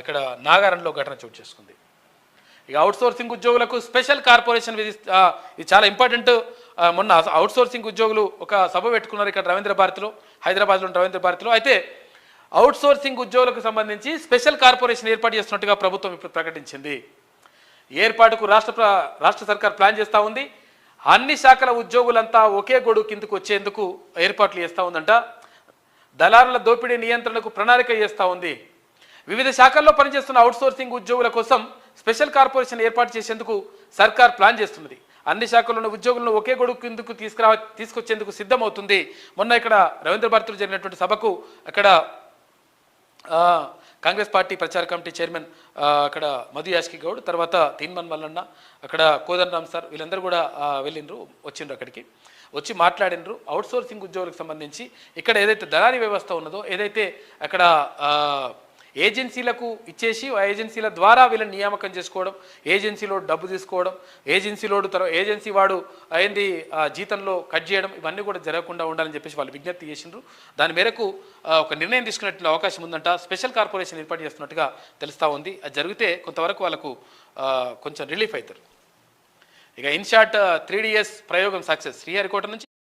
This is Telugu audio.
ఇక్కడ నాగారంలో ఘటన చోటు చేసుకుంది. ఇక అవుట్సోర్సింగ్ ఉద్యోగులకు స్పెషల్ కార్పొరేషన్ ఇది చాలా ఇంపార్టెంట్. మొన్న అవుట్సోర్సింగ్ ఉద్యోగులు ఒక సభ పెట్టుకున్నారు ఇక్కడ రవీంద్ర భారతిలో, హైదరాబాద్లోని రవీంద్ర భారతిలో. అయితే అవుట్సోర్సింగ్ ఉద్యోగులకు సంబంధించి స్పెషల్ కార్పొరేషన్ ఏర్పాటు చేస్తున్నట్టుగా ప్రభుత్వం ఇప్పుడు ప్రకటించింది. ఏర్పాటుకు రాష్ట్ర సర్కార్ ప్లాన్ చేస్తూ ఉంది. అన్ని శాఖల ఉద్యోగులంతా ఒకే గొడుగు కిందకు వచ్చేందుకు ఏర్పాట్లు చేస్తూ ఉందంట. దళారుల దోపిడీ నియంత్రణకు ప్రణాళిక చేస్తూ ఉంది. వివిధ శాఖల్లో పనిచేస్తున్న అవుట్సోర్సింగ్ ఉద్యోగుల కోసం స్పెషల్ కార్పొరేషన్ ఏర్పాటు చేసేందుకు సర్కార్ ప్లాన్ చేస్తున్నది. అన్ని శాఖల్లో ఉద్యోగులను ఒకే గొడుగు కిందకు తీసుకొచ్చేందుకు సిద్ధమవుతుంది. మొన్న ఇక్కడ రవీంద్ర భారతిలో జరిగినటువంటి సభకు అక్కడ కాంగ్రెస్ పార్టీ ప్రచార కమిటీ చైర్మన్ అక్కడ మధు యాష్కి గౌడ్, తర్వాత తీన్మన్ మల్లన్న, అక్కడ కోదండరామ్ సార్, వీళ్ళందరూ కూడా వచ్చిండ్రు. అక్కడికి వచ్చి మాట్లాడినరు. అవుట్సోర్సింగ్ ఉద్యోగులకు సంబంధించి ఇక్కడ ఏదైతే దళారీ వ్యవస్థ ఉన్నదో, ఏదైతే అక్కడ ఏజెన్సీలకు ఇచ్చేసి ఆ ఏజెన్సీల ద్వారా వీళ్ళని నియామకం చేసుకోవడం, ఏజెన్సీలో డబ్బు తీసుకోవడం, ఏజెన్సీ వాడు అయింది జీతంలో కట్ చేయడం, ఇవన్నీ కూడా జరగకుండా ఉండాలని చెప్పేసి వాళ్ళు విజ్ఞప్తి చేసిండ్రు. దాని మేరకు ఒక నిర్ణయం తీసుకున్నట్టు అవకాశం ఉందంట. స్పెషల్ కార్పొరేషన్ ఏర్పాటు చేస్తున్నట్టుగా తెలుస్తూ ఉంది. అది జరిగితే కొంతవరకు వాళ్ళకు కొంచెం రిలీఫ్ అవుతారు. ఇక ఇన్షార్ట్ 3DS ప్రయోగం సక్సెస్. శ్రీహరికోట నుంచి